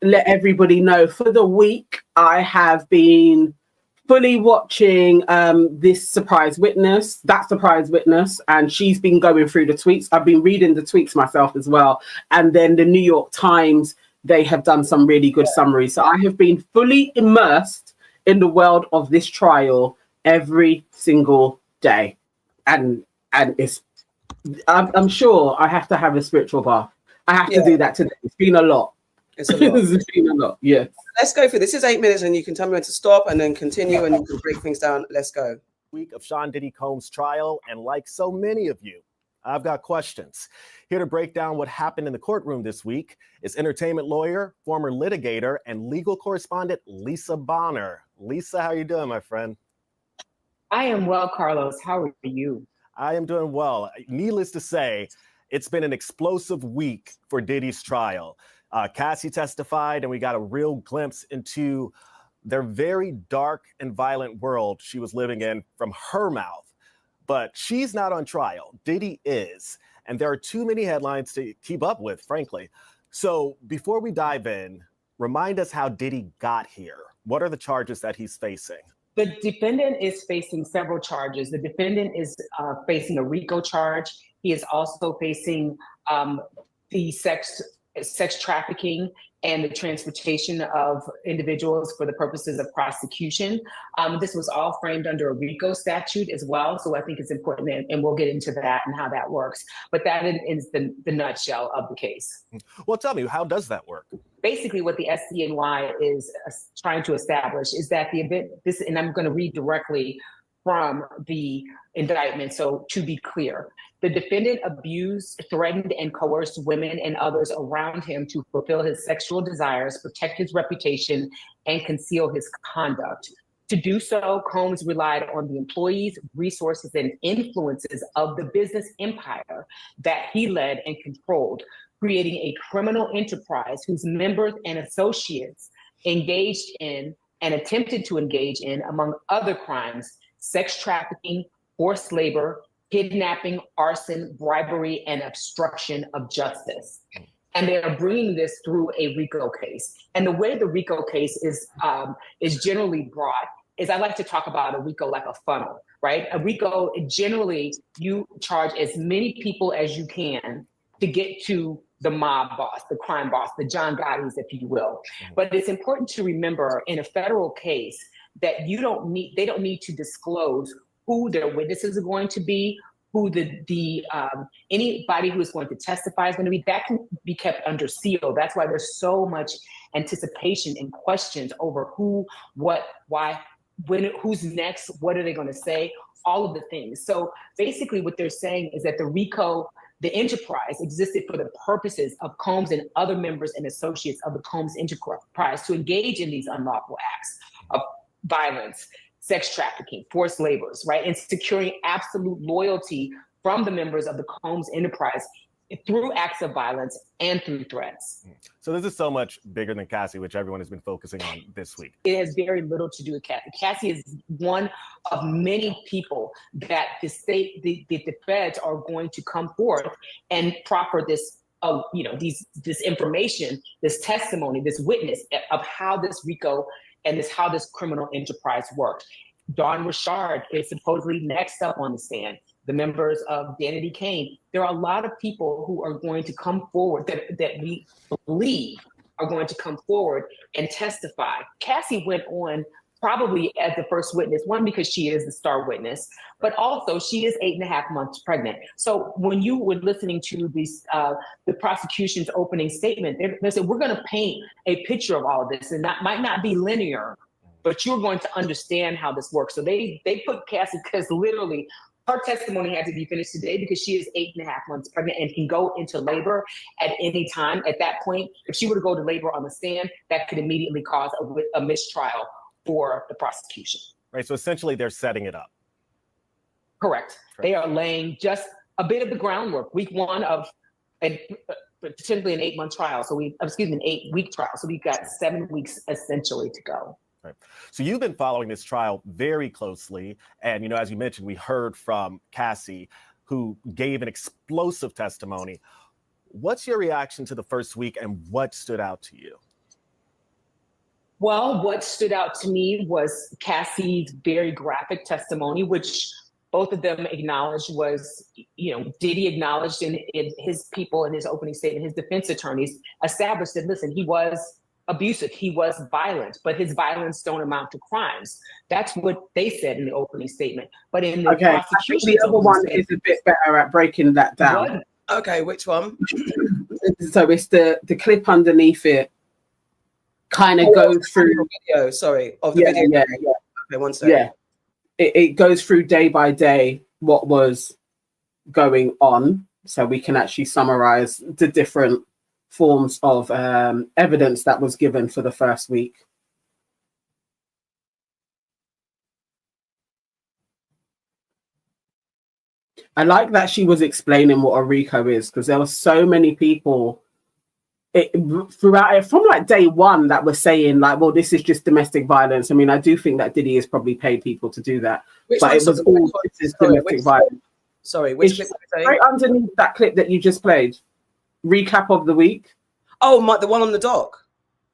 let everybody know, for the week, I have been fully watching that surprise witness, and she's been going through the tweets. I've been reading the tweets myself as well. And then the New York Times, they have done some really good summaries. So I have been fully immersed in the world of this trial every single day. And it's I'm sure I have to have a spiritual bath. I have to do that today. It's been a lot. It's a lot. It's been a lot. Yeah. Let's go for this. This is 8 minutes, and you can tell me when to stop and then continue, and you can break things down. Let's go. Week of Sean Diddy Combs' trial, and like so many of you, I've got questions. Here to break down what happened in the courtroom this week is entertainment lawyer, former litigator, and legal correspondent Lisa Bonner. Lisa, how are you doing, my friend? I am well, Carlos. How are you? I am doing well. Needless to say, it's been an explosive week for Diddy's trial. Cassie testified, and we got a real glimpse into their very dark and violent world she was living in from her mouth. But she's not on trial. Diddy is. And there are too many headlines to keep up with, frankly. So before we dive in, remind us how Diddy got here. What are the charges that he's facing? The defendant is facing several charges. The defendant is facing a RICO charge. He is also facing the sex trafficking and the transportation of individuals for the purposes of prosecution. This was all framed under a RICO statute as well. So I think it's important, and we'll get into that and how that works. But that is the nutshell of the case. Well, tell me, how does that work? Basically, what the SDNY is trying to establish is that the event, and I'm going to read directly from the indictment. So to be clear, the defendant abused, threatened, and coerced women and others around him to fulfill his sexual desires, protect his reputation, and conceal his conduct. To do so, Combs relied on the employees, resources, and influences of the business empire that he led and controlled, creating a criminal enterprise whose members and associates engaged in and attempted to engage in, among other crimes, sex trafficking, forced labor, kidnapping, arson, bribery, and obstruction of justice. And they are bringing this through a RICO case. And the way the RICO case is generally brought is, I like to talk about a RICO like a funnel, right? A RICO, generally, you charge as many people as you can to get to the mob boss, the crime boss, the John Gotti's, if you will. But it's important to remember in a federal case that they don't need to disclose who their witnesses are going to be, who anybody who is going to testify is going to be. That can be kept under seal. That's why there's so much anticipation and questions over who, what, why, when, who's next, what are they going to say, all of the things. So basically what they're saying is that the RICO, the enterprise, existed for the purposes of Combs and other members and associates of the Combs enterprise to engage in these unlawful acts of violence, sex trafficking, forced labors, right? And securing absolute loyalty from the members of the Combs enterprise through acts of violence and through threats. So this is so much bigger than Cassie, which everyone has been focusing on this week. It has very little to do with Cassie. Cassie is one of many people that the feds are going to come forth and proffer this, this information, this testimony, this witness of how this RICO and how this criminal enterprise worked. Dawn Richard is supposedly next up on the stand. The members of Diddy Kane. There are a lot of people who are going to come forward that we believe are going to come forward and testify. Cassie went on probably as the first witness, one, because she is the star witness, but also she is 8.5 months pregnant. So when you were listening to the prosecution's opening statement, they said, we're going to paint a picture of all of this, and that might not be linear, but you're going to understand how this works. So they put Cassie, because literally her testimony had to be finished today because she is 8.5 months pregnant and can go into labor at any time. At that point, if she were to go to labor on the stand, that could immediately cause a mistrial for the prosecution. Right. So essentially, they're setting it up. Correct. They are laying just a bit of the groundwork. Week one of potentially an 8-month trial. So an 8-week trial. So we've got 7 weeks essentially to go. Right. So you've been following this trial very closely. And, as you mentioned, we heard from Cassie, who gave an explosive testimony. What's your reaction to the first week, and what stood out to you? Well, what stood out to me was Cassie's very graphic testimony, which both of them acknowledged was, Diddy acknowledged in his people in his opening statement, his defense attorneys established that, listen, he was abusive, he was violent, but his violence don't amount to crimes. That's what they said in the opening statement. But in the prosecution, the other one is a bit better at breaking that down. Okay, which one? So it's the clip underneath it. Kind of goes through video. Sorry, of the video. Yeah. Okay, one second. Yeah, it goes through day by day what was going on, so we can actually summarize the different forms of evidence that was given for the first week. I like that she was explaining what a RICO is, because there were so many people throughout it from like day one that were saying like, well, this is just domestic violence. I mean, I do think that Diddy has probably paid people to do that, but it was all this is domestic violence. Sorry, which clip? Right underneath that clip that you just played. Recap of the week. Oh, the one on the dock.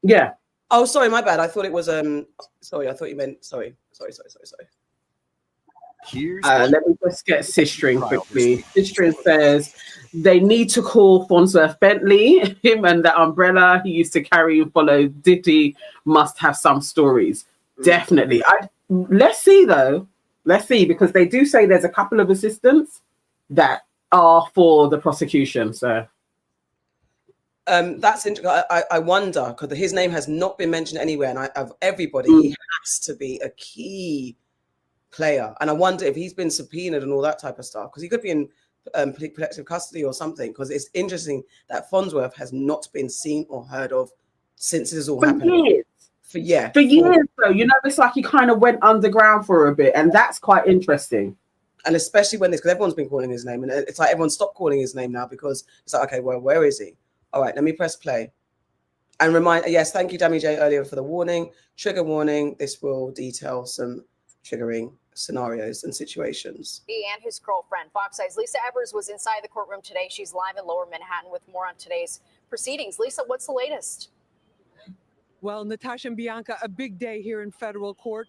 Yeah. Oh, sorry, my bad. I thought it was sorry, I thought you meant sorry. Let me just get Sistering quickly. Sistering says they need to call Fonzworth Bentley. Him and that umbrella he used to carry and follow Diddy must have some stories. Definitely. Let's see though. Let's see, because they do say there's a couple of assistants that are for the prosecution. So that's interesting. I wonder, because his name has not been mentioned anywhere, and of everybody, he has to be a key player. And I wonder if he's been subpoenaed and all that type of stuff, because he could be in protective custody or something. Because it's interesting that Fonzworth has not been seen or heard of since this all happened. For years though, it's like he kind of went underground for a bit, and that's quite interesting. And especially when because everyone's been calling his name, and it's like everyone stopped calling his name now, because it's like, okay, well, where is he? All right, let me press play and remind. Yes, thank you, Dammy J, earlier for the warning. Trigger warning. This will detail some triggering scenarios and situations. He and his girlfriend, Fox Eye's Lisa Evers, was inside the courtroom today. She's live in Lower Manhattan with more on today's proceedings. Lisa, what's the latest? Well, Natasha and Bianca, a big day here in federal court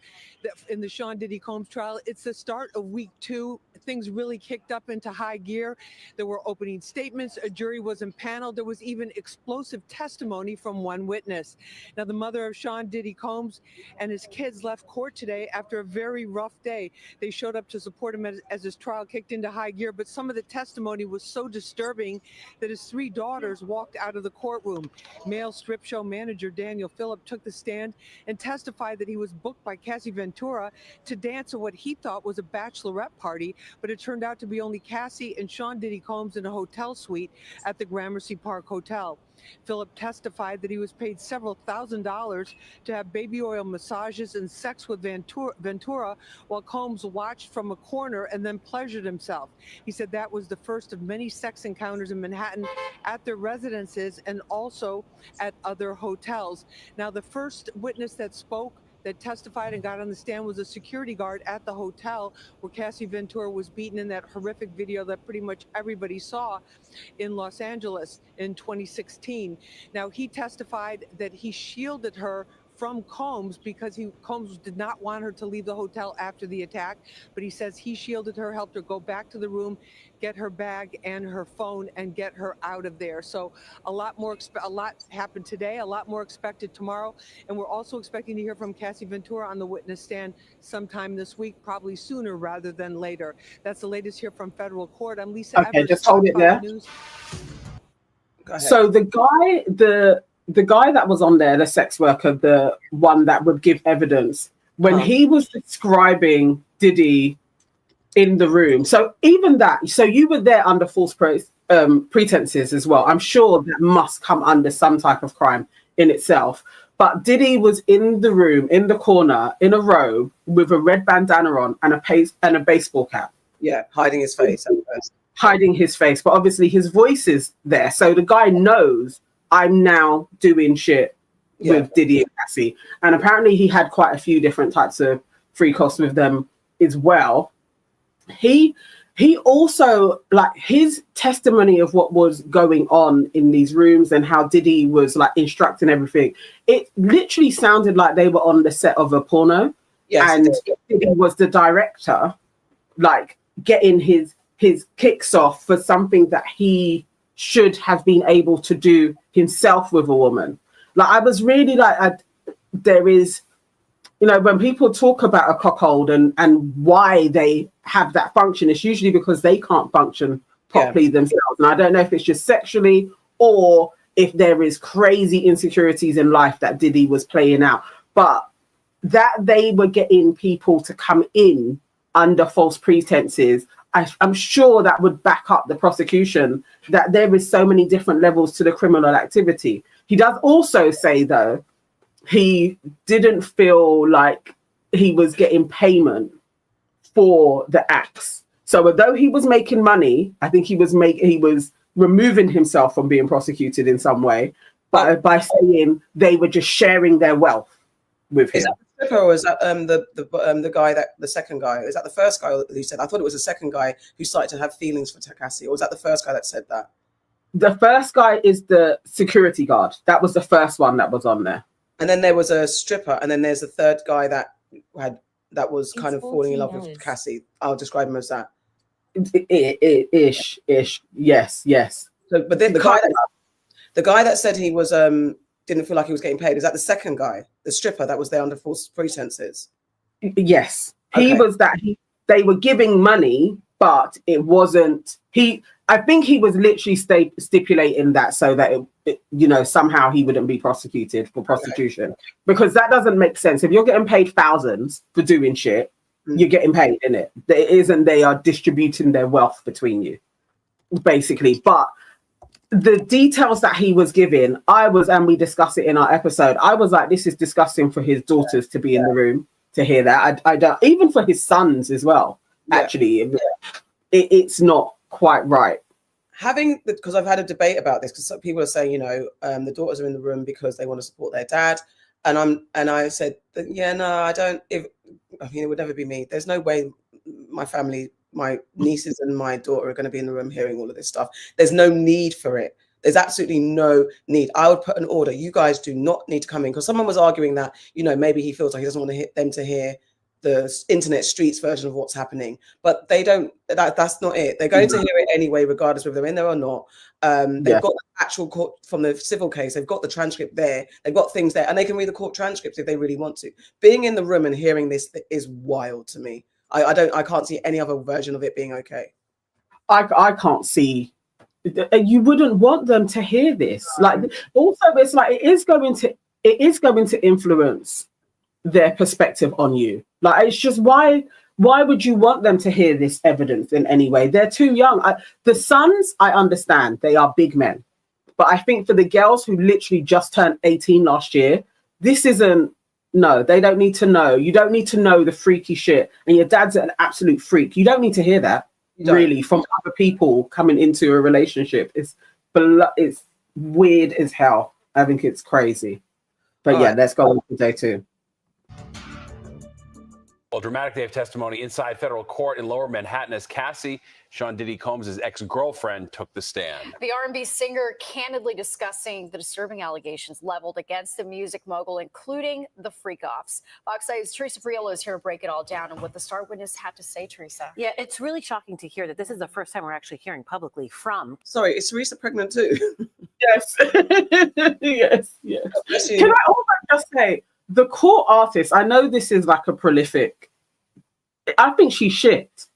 in the Sean Diddy Combs trial. It's the start of week 2. Things really kicked up into high gear. There were opening statements. A jury was impaneled. There was even explosive testimony from one witness. Now, the mother of Sean Diddy Combs and his kids left court today after a very rough day. They showed up to support him as his trial kicked into high gear, but some of the testimony was so disturbing that his 3 daughters walked out of the courtroom. Male strip show manager Daniel Phillip took the stand and testified that he was booked by Cassie Ventura to dance at what he thought was a bachelorette party, but it turned out to be only Cassie and Sean Diddy Combs in a hotel suite at the Gramercy Park Hotel. Phillip testified that he was paid several $1,000s to have baby oil massages and sex with Ventura while Combs watched from a corner and then pleasured himself. He said that was the first of many sex encounters in Manhattan at their residences and also at other hotels. Now, the first witness that testified and got on the stand was a security guard at the hotel where Cassie Ventura was beaten in that horrific video that pretty much everybody saw in Los Angeles in 2016. Now, he testified that he shielded her from Combs because Combs did not want her to leave the hotel after the attack, but he says he shielded her, helped her go back to the room, get her bag and her phone, and get her out of there. So a lot happened today, a lot more expected tomorrow, and we're also expecting to hear from Cassie Ventura on the witness stand sometime this week, probably sooner rather than later. That's the latest here from federal court. I'm Lisa Evers. Okay, just hold it there. So the guy that was on there, the sex worker, the one that would give evidence, when he was describing Diddy in the room. So even that, so you were there under false pretenses as well. I'm sure that must come under some type of crime in itself. But Diddy was in the room, in the corner, in a robe with a red bandana on and a baseball cap. Yeah, hiding his face. Hiding his face. But obviously his voice is there. So the guy knows I'm now doing shit with Diddy and Cassie. And apparently he had quite a few different types of free costs with them as well. He he also, like, his testimony of what was going on in these rooms and how Diddy was like instructing everything, it literally sounded like they were on the set of a porno. Yes, and Diddy was the director, like getting his kicks off for something that he should have been able to do himself with a woman. Like, I was really like, there is, you know, when people talk about a cuckold and why they have that function, it's usually because they can't function properly themselves. And I don't know if it's just sexually or if there is crazy insecurities in life that Diddy was playing out. But that they were getting people to come in under false pretenses, I'm sure that would back up the prosecution, that there is so many different levels to the criminal activity. He does also say, though, he didn't feel like he was getting payment for the acts. So although he was making money, I think he was removing himself from being prosecuted in some way, but by saying they were just sharing their wealth with him. Is that the stripper, or is that the guy, that the second guy? Is that the first guy who said? I thought it was the second guy who started to have feelings for Cassie, or was that the first guy that said that? The first guy is the security guard. That was the first one that was on there. And then there was a stripper, and then there's a third guy that was kind of falling in love with Cassie. I'll describe him as that. Ish. Yes. So, but then the guy that said he was didn't feel like he was getting paid, is that the second guy, the stripper that was there under false pretenses? Yes, okay. He was that. They were giving money, but it wasn't. I think he was literally stipulating that so that it, you know, somehow he wouldn't be prosecuted for prostitution, because that doesn't make sense. If you're getting paid thousands for doing shit, you're getting paid, innit? It isn't. They are distributing their wealth between you, basically. But the details that he was giving, and we discuss it in our episode, I was like, this is disgusting for his daughters to be in the room to hear that. I don't, even for his sons as well. Actually, it's not quite right. Because I've had a debate about this, because some people are saying, you know, the daughters are in the room because they want to support their dad, and I said that, I don't. It would never be me. There's no way my family, my nieces and my daughter are going to be in the room hearing all of this stuff. There's no need for it. There's absolutely no need. I would put an order. You guys do not need to come in, because someone was arguing that, you know, maybe he feels like he doesn't want them to hear the internet streets version of what's happening, but they don't. That's not it. They're going to hear it anyway, regardless whether they're in there or not. They've got the actual court from the civil case. They've got the transcript there. They've got things there, and they can read the court transcripts if they really want to. Being in the room and hearing this is wild to me. I can't see any other version of it being okay. I can't see. You wouldn't want them to hear this. Like, also, it's like it is going to influence their perspective on you. Like, it's just why would you want them to hear this evidence in any way? They're too young. The sons, I understand, they are big men, but I think for the girls who literally just turned 18 last year, this isn't. No, they don't need to know. You don't need to know the freaky shit, and your dad's an absolute freak. You don't need to hear that, really, from other people coming into a relationship. It's weird as hell. I think it's crazy. But let's go on to day 2. Well, dramatic day of testimony inside federal court in Lower Manhattan as Cassie, Sean Diddy Combs' ex-girlfriend, took the stand. The R&B singer candidly discussing the disturbing allegations leveled against the music mogul, including the freak-offs. Fox 8's Teresa Friolo is here to break it all down and what the star witness had to say, Teresa. Yeah, it's really shocking to hear that this is the first time we're actually hearing publicly from. Sorry, is Teresa pregnant too? Yes. yes. Can I also just say, the court artist, I know this is like a prolific, I think she's shit.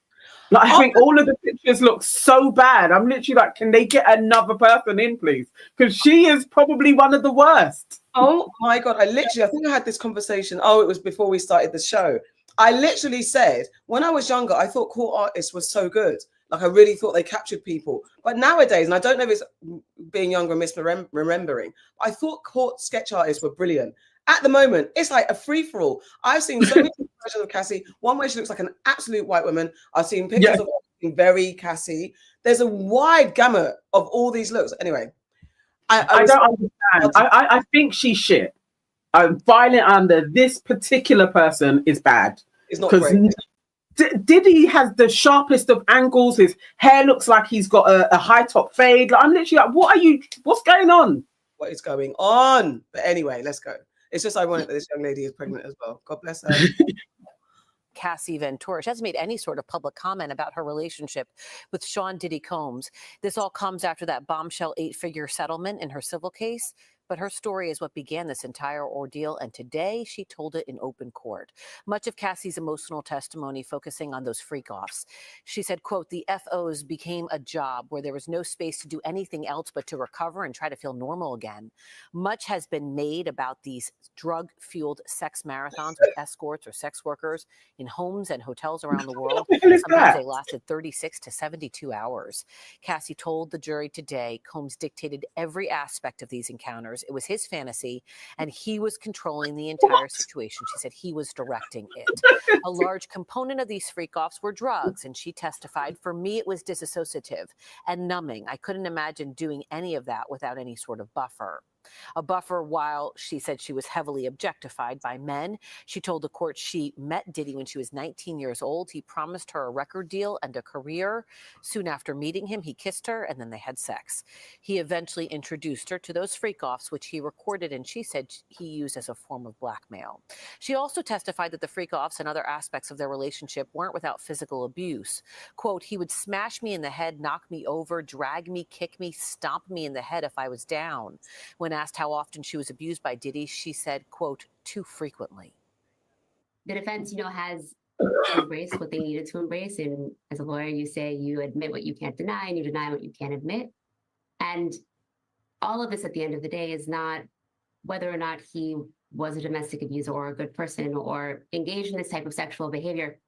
Like, I think all of the pictures look so bad. I'm literally like, can they get another person in, please? Because she is probably one of the worst. Oh my God. I think I had this conversation. It was before we started the show. I literally said, when I was younger, I thought court artists was so good. Like, I really thought they captured people. But nowadays, and I don't know if it's being younger and misremembering, I thought court sketch artists were brilliant. At the moment, it's like a free-for-all. I've seen so many versions of Cassie. One where she looks like an absolute white woman. I've seen pictures of her looking very Cassie. There's a wide gamut of all these looks. Anyway, I don't understand. I think she's shit. Violent under this particular person is bad. It's not great. Diddy has the sharpest of angles. His hair looks like he's got a high top fade. Like, I'm literally like, what's going on? What is going on? But anyway, let's go. It's just ironic that this young lady is pregnant as well. God bless her. Cassie Ventura. She hasn't made any sort of public comment about her relationship with Sean Diddy Combs. This all comes after that bombshell 8-figure settlement in her civil case. But her story is what began this entire ordeal, and today she told it in open court. Much of Cassie's emotional testimony focusing on those freak-offs. She said, quote, the FOs became a job where there was no space to do anything else but to recover and try to feel normal again. Much has been made about these drug-fueled sex marathons with escorts or sex workers in homes and hotels around the world. Sometimes they lasted 36 to 72 hours. Cassie told the jury today Combs dictated every aspect of these encounters. It was his fantasy, and he was controlling the entire situation. She said he was directing it. A large component of these freak-offs were drugs, and she testified, for me, it was disassociative and numbing. I couldn't imagine doing any of that without any sort of buffer. A buffer while she said she was heavily objectified by men. She told the court she met Diddy when she was 19 years old. He promised her a record deal and a career. Soon after meeting him, he kissed her and then they had sex. He eventually introduced her to those freak-offs, which he recorded and she said he used as a form of blackmail. She also testified that the freak-offs and other aspects of their relationship weren't without physical abuse. Quote, he would smash me in the head, knock me over, drag me, kick me, stomp me in the head if I was down. When asked how often she was abused by Diddy, she said, quote, too frequently. The defense, has embraced what they needed to embrace. And as a lawyer, you say you admit what you can't deny and you deny what you can't admit. And all of this at the end of the day is not whether or not he was a domestic abuser or a good person or engaged in this type of sexual behavior.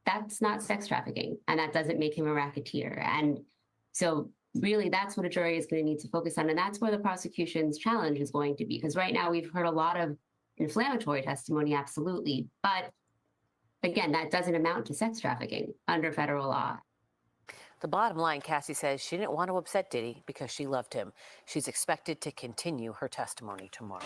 That's not sex trafficking, and that doesn't make him a racketeer. And so really, that's what a jury is going to need to focus on. And that's where the prosecution's challenge is going to be. Because right now we've heard a lot of inflammatory testimony, absolutely. But again, that doesn't amount to sex trafficking under federal law. The bottom line, Cassie says she didn't want to upset Diddy because she loved him. She's expected to continue her testimony tomorrow.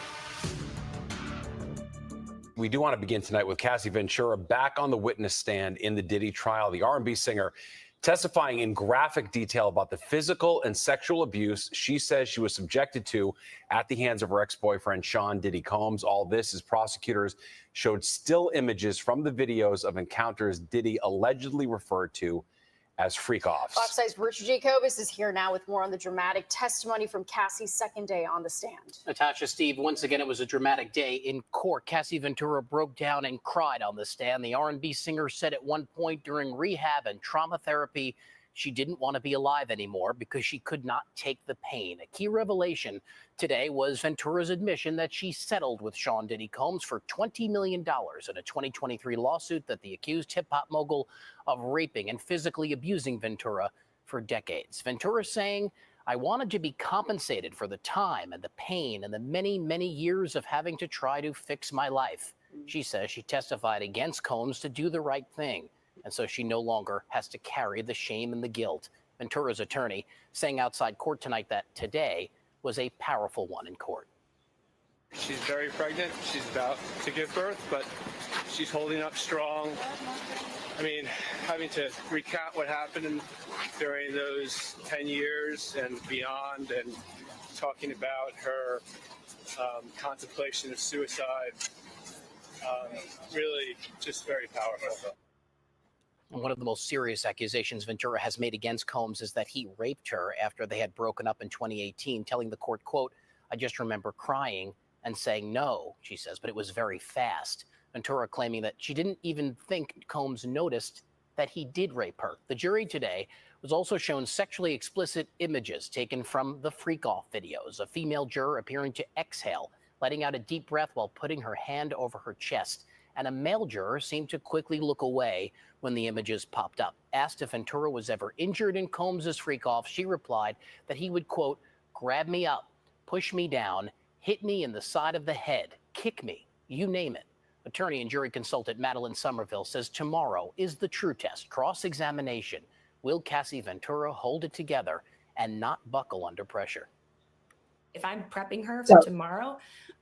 We do want to begin tonight with Cassie Ventura back on the witness stand in the Diddy trial. The R&B singer testifying in graphic detail about the physical and sexual abuse she says she was subjected to at the hands of her ex-boyfriend, Sean Diddy Combs. All this as prosecutors showed still images from the videos of encounters Diddy allegedly referred to as freak-offs. Fox 5's Richard Jacobus is here now with more on the dramatic testimony from Cassie's second day on the stand. Natasha, Steve, once again, it was a dramatic day in court. Cassie Ventura broke down and cried on the stand. The R&B singer said at one point during rehab and trauma therapy, she didn't want to be alive anymore because she could not take the pain. A key revelation today was Ventura's admission that she settled with Sean Diddy Combs for $20 million in a 2023 lawsuit that the accused hip-hop mogul of raping and physically abusing Ventura for decades. Ventura saying, I wanted to be compensated for the time and the pain and the many, many years of having to try to fix my life. She says she testified against Combs to do the right thing, and so she no longer has to carry the shame and the guilt. Ventura's attorney saying outside court tonight that today was a powerful one in court. She's very pregnant. She's about to give birth, but she's holding up strong. I mean, having to recount what happened during those 10 years and beyond, and talking about her contemplation of suicide, really just very powerful. And one of the most serious accusations Ventura has made against Combs is that he raped her after they had broken up in 2018, telling the court, quote, I just remember crying and saying no, she says, but it was very fast. Ventura claiming that she didn't even think Combs noticed that he did rape her. The jury today was also shown sexually explicit images taken from the freak-off videos, a female juror appearing to exhale, letting out a deep breath while putting her hand over her chest. And a male juror seemed to quickly look away when the images popped up. Asked if Ventura was ever injured in Combs' freak-off, she replied that he would, quote, grab me up, push me down, hit me in the side of the head, kick me, you name it. Attorney and jury consultant Madeline Somerville says tomorrow is the true test, cross-examination. Will Cassie Ventura hold it together and not buckle under pressure? If I'm prepping her for tomorrow,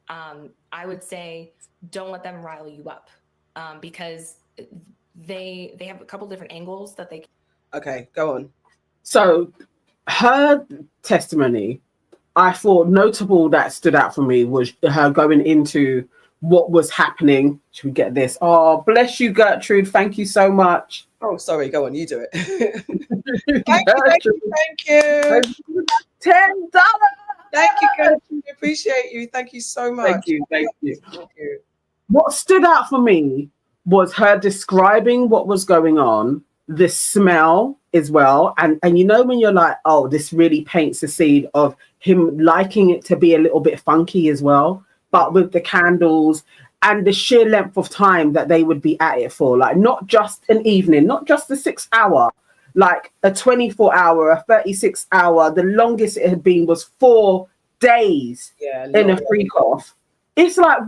I would say don't let them rile you up, because they have a couple different angles that they. Okay, go on. So her testimony, I thought notable that stood out for me was her going into what was happening. Should we get this? Oh, bless you, Gertrude. Thank you so much. Oh, sorry. Go on. You do it. Gertrude, Thank you. $10. Thank you, Gertrude. I appreciate you. Thank you so much. Thank you. Thank you. Thank you. What stood out for me was her describing what was going on, the smell as well. And you know, when you're like, oh, this really paints the scene of him liking it to be a little bit funky as well, but with the candles and the sheer length of time that they would be at it for, like not just an evening, not just a 6 hour, like a 24 hour, a 36 hour. The longest it had been was 4 days in a freak off. It's like,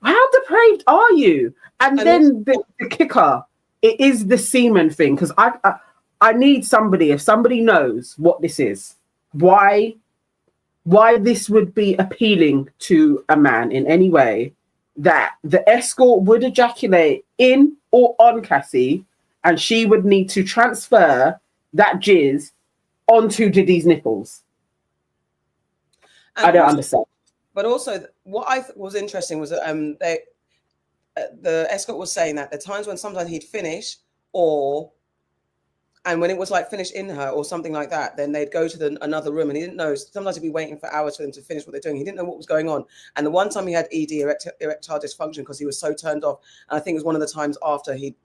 how depraved are you? And then the kicker, it is the semen thing, because I need somebody, if somebody knows what this is, why this would be appealing to a man in any way, that the escort would ejaculate in or on Cassie, and she would need to transfer that jizz onto Diddy's nipples. And I don't also, understand. But also, what I was interesting was that the escort was saying that the times when sometimes he'd finish, and when it was like finished in her or something like that, then they'd go to another room, and he didn't know. Sometimes he'd be waiting for hours for them to finish what they're doing. He didn't know what was going on. And the one time he had ED, erectile dysfunction, because he was so turned off. And I think it was one of the times after he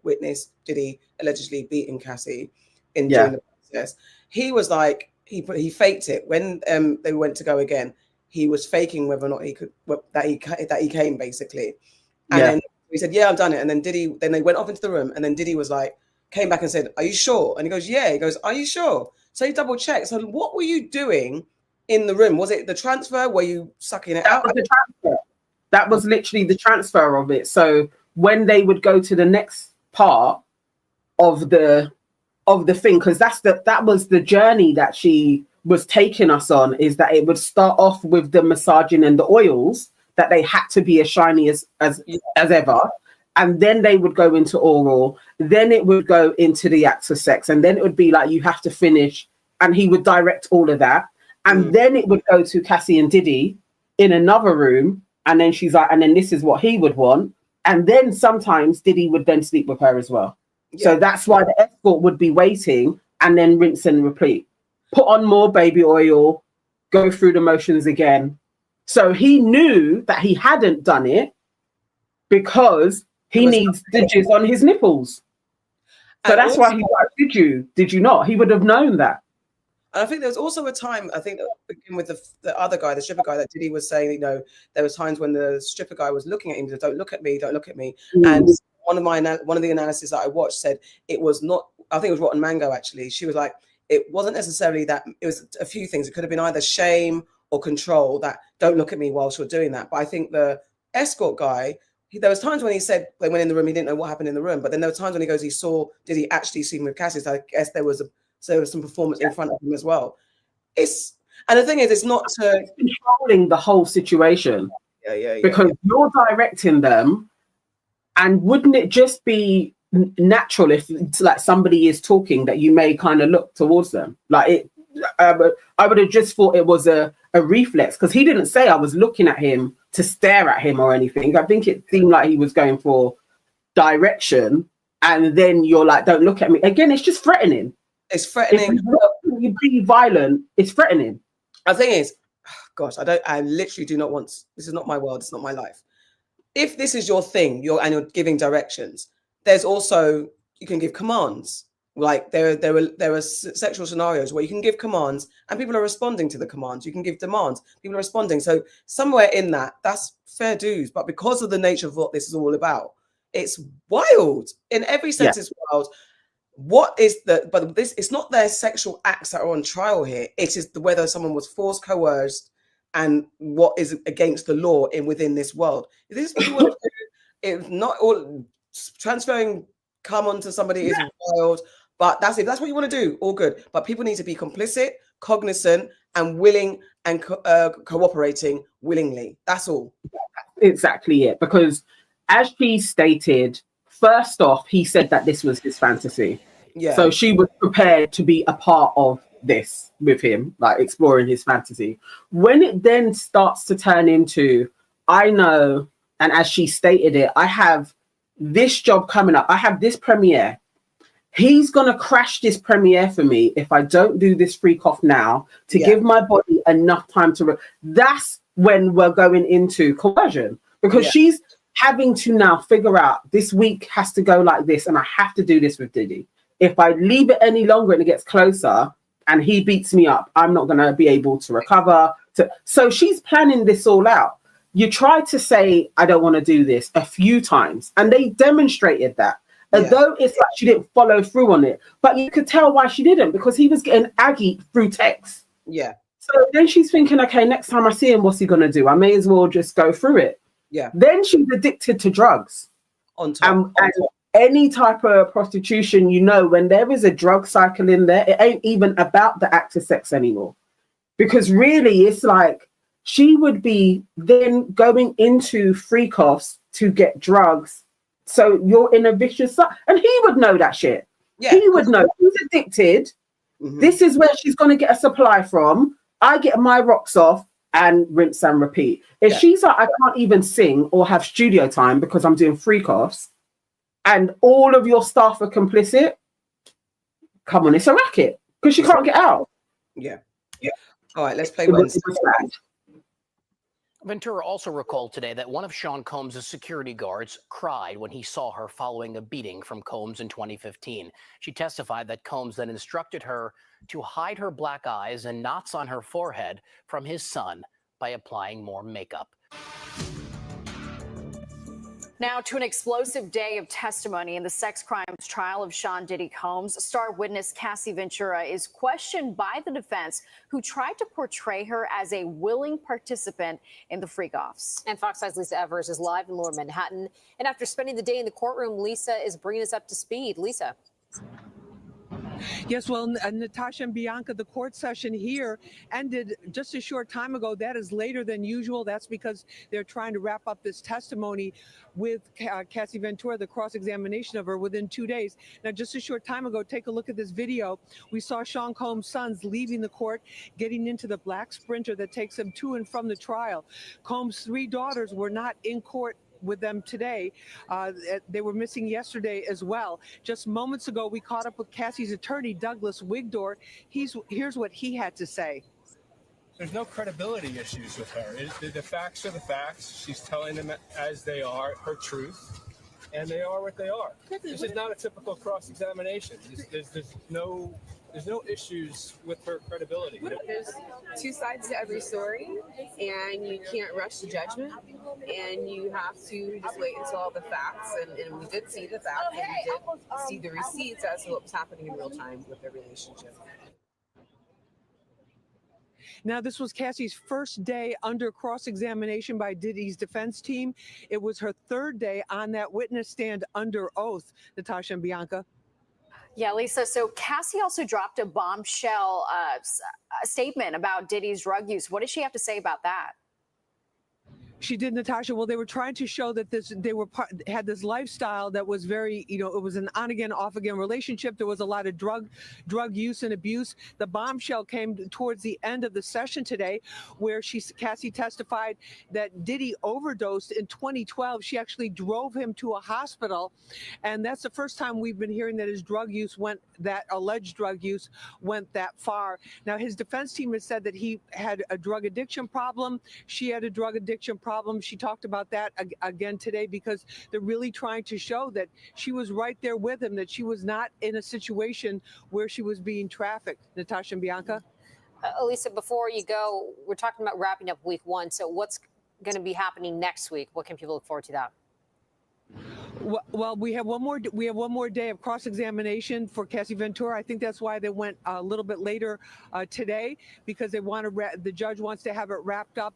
witnessed Diddy allegedly beating Cassie during the process. He was like, he faked it when they went to go again. He was faking whether or not he could, that he came, basically. And then he said, yeah, I've done it. And then then they went off into the room, and then Diddy was like, came back and said, are you sure? And he goes, yeah. He goes, are you sure? So he double checked. So what were you doing in the room? Was it the transfer? Were you sucking it out? Was the transfer. That was literally the transfer of it. So when they would go to the next part of the thing, because that was the journey that she was taking us on, is that it would start off with the massaging and the oils, that they had to be as shiny as ever, and then they would go into oral, then it would go into the acts of sex, and then it would be like, you have to finish, and he would direct all of that, and then it would go to Cassie and Diddy in another room, and then she's like, and then this is what he would want, and then sometimes Diddy would then sleep with her as well. So that's why the escort would be waiting, and then rinse and repeat. Put on more baby oil, go through the motions again. So he knew that he hadn't done it because he needs the jizz on his nipples. So that's why he's like, did you not? He would have known that. And I think there was also a time, I think with the other guy, the stripper guy, that Diddy was saying, you know, there was times when the stripper guy was looking at him, don't look at me, don't look at me. And one of the analysis that I watched said it was not, I think it was Rotten Mango actually. She was like, it wasn't necessarily that, it was a few things. It could have been either shame or control, that don't look at me whilst you're doing that. But I think the escort guy, there was times when he said, they went in the room, he didn't know what happened in the room. But then there were times when he goes, he saw, did he actually see him with Cassie? So I guess there was some performance in front of him as well. And the thing is, it's not controlling the whole situation. Because you're directing them, and wouldn't it just be natural if it's like somebody is talking that you may kind of look towards them? Like it, I would have just thought it was a reflex, because he didn't say I was looking at him to stare at him or anything. I think it seemed like he was going for direction, and then you're like, don't look at me. Again, it's just threatening. It's threatening. If you be violent, it's threatening. The thing is, gosh, I literally do not want, this is not my world, it's not my life. If this is your thing, you're giving directions, there's also, you can give commands. Like there are sexual scenarios where you can give commands and people are responding to the commands. You can give demands, people are responding. So somewhere in that's fair dues. But because of the nature of what this is all about, it's wild. In every sense, it's wild. It's not their sexual acts that are on trial here. It is whether someone was forced, coerced, and what is against the law within this world. If this is what you want to do, if not all transferring come onto somebody is wild. But if that's what you want to do, all good. But people need to be complicit, cognizant, and willing, and cooperating willingly. That's all. Exactly it. Because as she stated, first off, he said that this was his fantasy. Yeah. So she was prepared to be a part of this with him, like exploring his fantasy. When it then starts to turn into, I know, and as she stated it, I have this job coming up. I have this premiere. He's going to crash this premiere for me if I don't do this freak off now to give my body enough time to... That's when we're going into coercion, because she's having to now figure out this week has to go like this, and I have to do this with Diddy. If I leave it any longer and it gets closer and he beats me up, I'm not going to be able to recover. So she's planning this all out. You tried to say, I don't want to do this a few times, and they demonstrated that. Although it's like she didn't follow through on it, but you could tell why she didn't, because he was getting aggy through text. Yeah. So then she's thinking, okay, next time I see him, what's he going to do? I may as well just go through it. Yeah. Then she's addicted to drugs. On top. And any type of prostitution, you know, when there is a drug cycle in there, it ain't even about the act of sex anymore. Because really, it's like she would be then going into freak offs to get drugs. So you're in a vicious cycle. And he would know that shit. Yeah. He would know. He's addicted. Mm-hmm. This is where she's going to get a supply from. I get my rocks off and rinse and repeat. If she's like, I can't even sing or have studio time because I'm doing freak offs, and all of your staff are complicit, come on, it's a racket because she can't get out. Yeah. Yeah. All right, let's play Wednesday. Ventura also recalled today that one of Sean Combs' security guards cried when he saw her following a beating from Combs in 2015. She testified that Combs then instructed her to hide her black eyes and knots on her forehead from his son by applying more makeup. Now to an explosive day of testimony in the sex crimes trial of Sean Diddy Combs. Star witness Cassie Ventura is questioned by the defense, who tried to portray her as a willing participant in the freak-offs. And Fox 5's Lisa Evers is live in Lower Manhattan. And after spending the day in the courtroom, Lisa is bringing us up to speed. Lisa. Yes, well, Natasha and Bianca, the court session here ended just a short time ago. That is later than usual. That's because they're trying to wrap up this testimony with Cassie Ventura, the cross-examination of her, within 2 days. Now, just a short time ago, take a look at this video. We saw Sean Combs' sons leaving the court, getting into the black Sprinter that takes them to and from the trial. Combs' 3 daughters were not in court with them today. They were missing yesterday as well. Just moments ago, we caught up with Cassie's attorney, Douglas Wigdor. Here's what he had to say. There's no credibility issues with her. The facts are the facts. She's telling them as they are, her truth, and they are what they are. This is not a typical cross-examination. There's no issues with her credibility. There's 2 sides to every story, and you can't rush to judgment, and you have to just wait until all the facts, and we did see the facts, and we did see the receipts as to what was happening in real time with their relationship. Now, this was Cassie's first day under cross-examination by Diddy's defense team. It was her 3rd day on that witness stand under oath, Natasha and Bianca. Yeah, Lisa, so Cassie also dropped a bombshell statement about Diddy's drug use. What does she have to say about that? She did, Natasha. Well, they were trying to show that had this lifestyle that was very, it was an on-again, off-again relationship. There was a lot of drug use and abuse. The bombshell came towards the end of the session today, where Cassie testified that Diddy overdosed in 2012. She actually drove him to a hospital, and that's the first time we've been hearing that his alleged drug use went that far. Now, his defense team has said that he had a drug addiction problem. She had a drug addiction problem. She talked about that again today, because they're really trying to show that she was right there with him, that she was not in a situation where she was being trafficked. Natasha and Bianca? Elisa, before you go, we're talking about wrapping up week 1. So what's going to be happening next week? What can people look forward to that? Well, we have one more day of cross-examination for Cassie Ventura. I think that's why they went a little bit later today, because they want to. The judge wants to have it wrapped up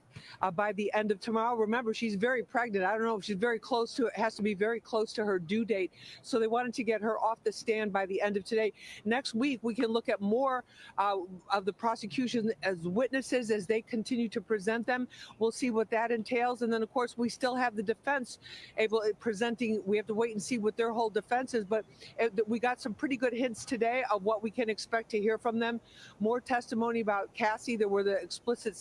by the end of tomorrow. Remember, she's very pregnant. I don't know if she's very close to it. Has to be very close to her due date. So they wanted to get her off the stand by the end of today. Next week, we can look at more of the prosecution as witnesses as they continue to present them. We'll see what that entails, and then of course we still have the defense presenting. We have to wait and see what their whole defense is, but we got some pretty good hints today of what we can expect to hear from them. More testimony about Cassie. There were the explicit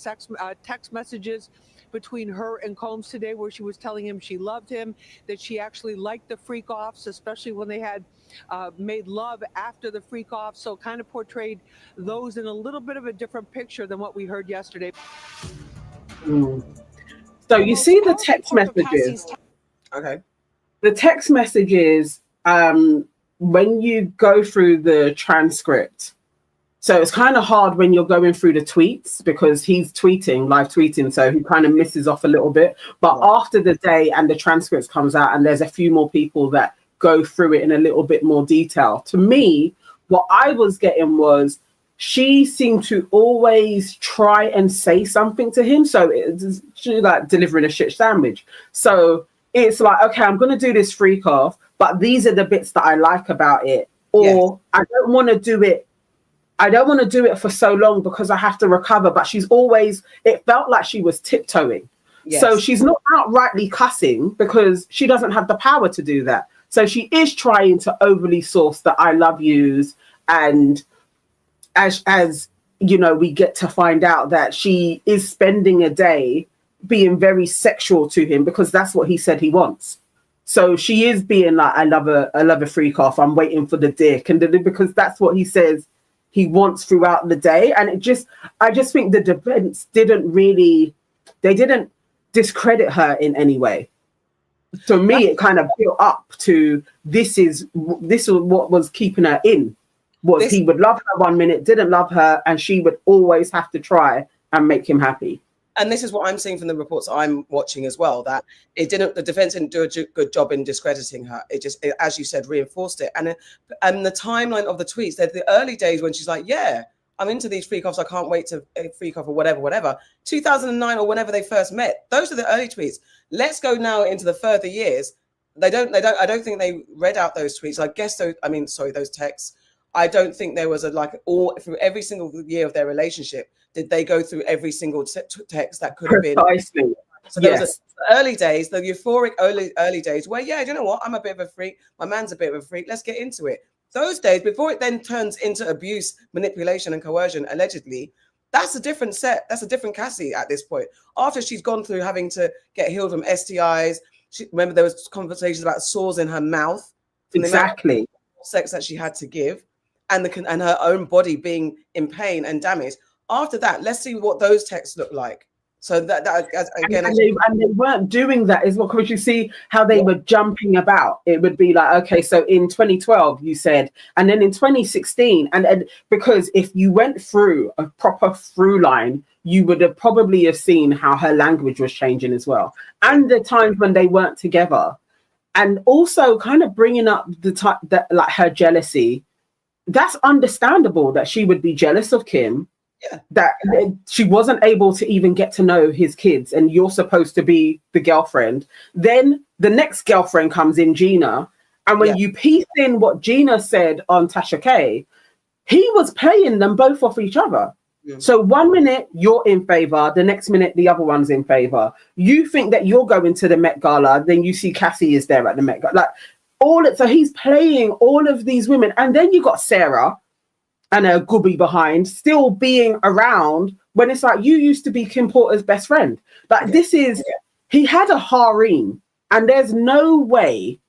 text messages between her and Combs today where she was telling him she loved him, that she actually liked the freak-offs, especially when they had made love after the freak-off. So kind of portrayed those in a little bit of a different picture than what we heard yesterday. So you see the text messages. Okay. The text messages, when you go through the transcript, so it's kind of hard when you're going through the tweets because he's live tweeting, so he kind of misses off a little bit. But after the day and the transcripts comes out and there's a few more people that go through it in a little bit more detail. To me, what I was getting was she seemed to always try and say something to him. So it's like delivering a shit sandwich. So it's like, okay, I'm going to do this freak off, but these are the bits that I like about it. Or I don't want to do it. I don't want to do it for so long because I have to recover. But she's always, it felt like she was tiptoeing. Yes. So she's not outrightly cussing because she doesn't have the power to do that. So she is trying to overly source the I love yous. And as you know, we get to find out that she is spending a day being very sexual to him because that's what he said he wants. So she is being like, I love a freak off. I'm waiting for the dick. And because that's what he says he wants throughout the day. And I just think the defense didn't discredit her in any way. To me, it kind of built up to this is what was keeping her in. He would love her 1 minute, didn't love her, and she would always have to try and make him happy. And this is what I'm seeing from the reports I'm watching as well, that the defense didn't do a good job in discrediting her. It just, as you said, reinforced it. And the timeline of the tweets, they're the early days when she's like, yeah, I'm into these freak offs. I can't wait to freak off or whatever. 2009 or whenever they first met. Those are the early tweets. Let's go now into the further years. I don't think they read out those tweets. I guess those texts. I don't think there was through every single year of their relationship, did they go through every single text that could have been. Precisely. So there was the early days, the euphoric early days where, yeah, you know what? I'm a bit of a freak. My man's a bit of a freak. Let's get into it. Those days, before it then turns into abuse, manipulation, and coercion, allegedly, that's a different set. That's a different Cassie at this point. After she's gone through having to get healed from STIs, remember there was conversations about sores in her mouth. Exactly. Sex that she had to give, and her own body being in pain and damaged. After that, let's see what those texts look like. So that again, and they weren't doing that as well. Because you see how they were jumping about. It would be like, okay, so in 2012 you said, and then in 2016, and because if you went through a proper through line, you would have probably seen how her language was changing as well, and the times when they weren't together, and also kind of bringing up the type that like her jealousy. That's understandable that she would be jealous of Kim. Yeah. That she wasn't able to even get to know his kids, and you're supposed to be the girlfriend. Then the next girlfriend comes in, Gina, and when you piece in what Gina said on Tasha K, he was playing them both off each other. Yeah. So 1 minute you're in favor, the next minute the other one's in favor. You think that you're going to the Met Gala, then you see Cassie is there at the Met Gala. So he's playing all of these women, and then you got Sarah and a gooby behind still being around when it's like you used to be Kim Porter's best friend. He had a harem, and there's no way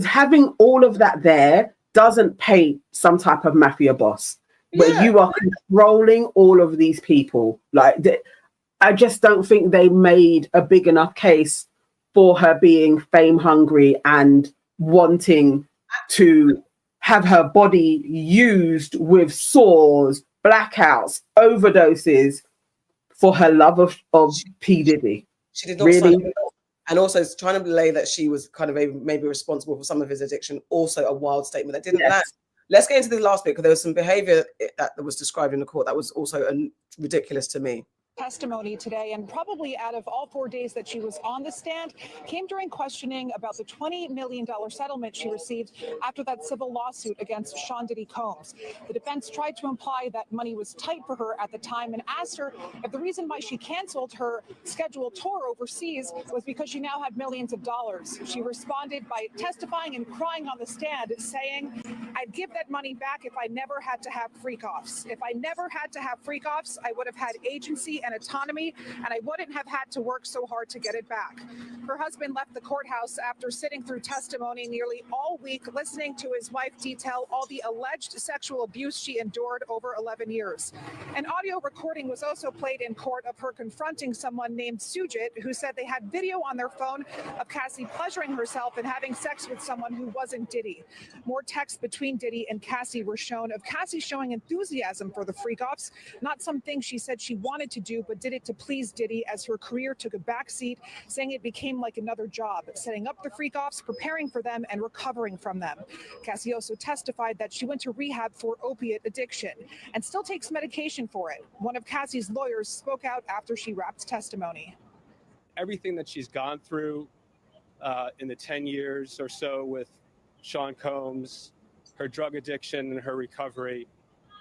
having all of that there doesn't paint some type of mafia boss where you are controlling all of these people. I just don't think they made a big enough case for her being fame hungry and wanting to have her body used with sores, blackouts, overdoses for her love of P. Diddy. She did not really. And also trying to lay that she was kind of maybe responsible for some of his addiction. Also a wild statement that didn't land. Let's get into the last bit, because there was some behavior that was described in the court that was also ridiculous to me. Testimony today, and probably out of all 4 days that she was on the stand, came during questioning about the $20 million settlement she received after that civil lawsuit against Sean Diddy Combs. The defense tried to imply that money was tight for her at the time and asked her if the reason why she canceled her scheduled tour overseas was because she now had millions of dollars. She responded by testifying and crying on the stand, saying, "I'd give that money back if I never had to have freak-offs. If I never had to have freak-offs, I would have had agency and autonomy, and I wouldn't have had to work so hard to get it back." Her husband left the courthouse after sitting through testimony nearly all week, listening to his wife detail all the alleged sexual abuse she endured over 11 years. An audio recording was also played in court of her confronting someone named Sujit, who said they had video on their phone of Cassie pleasuring herself and having sex with someone who wasn't Diddy. More texts between Diddy and Cassie were shown of Cassie showing enthusiasm for the freak-offs, not something she said she wanted to do, but did it to please Diddy as her career took a backseat, saying it became like another job, setting up the freak-offs, preparing for them, and recovering from them. Cassie also testified that she went to rehab for opiate addiction and still takes medication for it. One of Cassie's lawyers spoke out after she wrapped testimony. Everything that she's gone through in the 10 years or so with Sean Combs, her drug addiction and her recovery,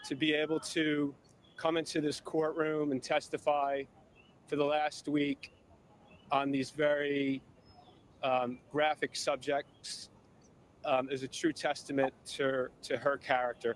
to be able to come into this courtroom and testify for the last week on these very graphic subjects is a true testament to her character.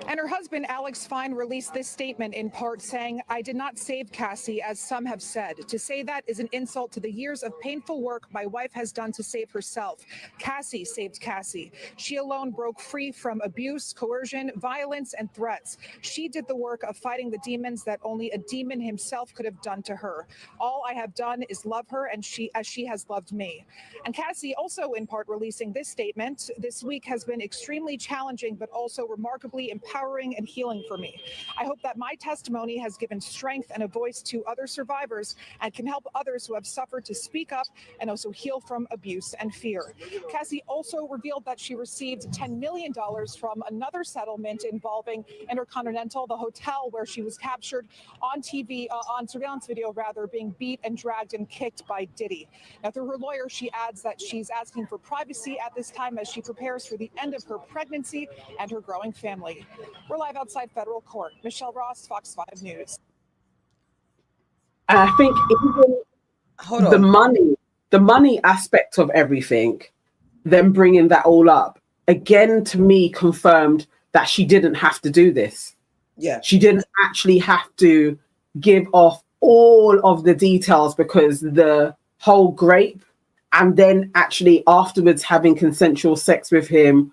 And her husband, Alex Fine, released this statement in part saying, "I did not save Cassie, as some have said. To say that is an insult to the years of painful work my wife has done to save herself. Cassie saved Cassie. She alone broke free from abuse, coercion, violence, and threats. She did the work of fighting the demons that only a demon himself could have done to her. All I have done is love her and as she has loved me." And Cassie also in part releasing this statement, "This week has been extremely challenging, but also remarkably empowering and healing for me. I hope that my testimony has given strength and a voice to other survivors and can help others who have suffered to speak up and also heal from abuse and fear." Cassie also revealed that she received $10 million from another settlement involving Intercontinental, the hotel where she was captured on TV, on surveillance video rather, being beat and dragged and kicked by Diddy. Now, through her lawyer, she adds that she's asking for privacy at this time as she prepares for the end of her pregnancy and her growing family. We're live outside federal court. Michelle Ross, Fox 5 News. And I think even the money aspect of everything, them bringing that all up, again, to me, confirmed that she didn't have to do this. Yeah. She didn't actually have to give off all of the details, because the whole grape and then actually afterwards having consensual sex with him,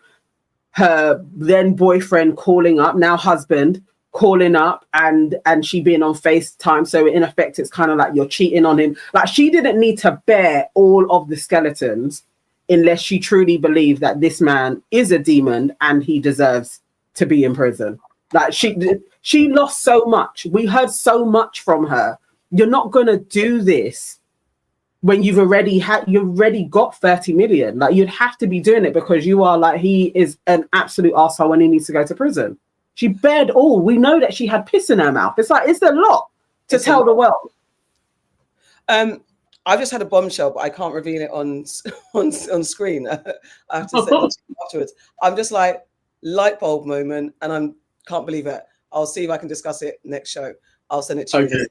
her then boyfriend calling up, now husband, calling up, and she being on FaceTime. So in effect, it's kind of like you're cheating on him. Like, she didn't need to bear all of the skeletons unless she truly believed that this man is a demon and he deserves to be in prison. Like, she lost so much. We heard so much from her. You're not going to do this when you've already got 30 million. Like, you'd have to be doing it because you are like, he is an absolute arsehole and he needs to go to prison. She bared all. We know that she had piss in her mouth. It's like, it's a lot to tell the world. I've just had a bombshell, but I can't reveal it on screen. I have to say it afterwards. I'm just like, light bulb moment, and I can't believe it. I'll see if I can discuss it next show. I'll send it to you.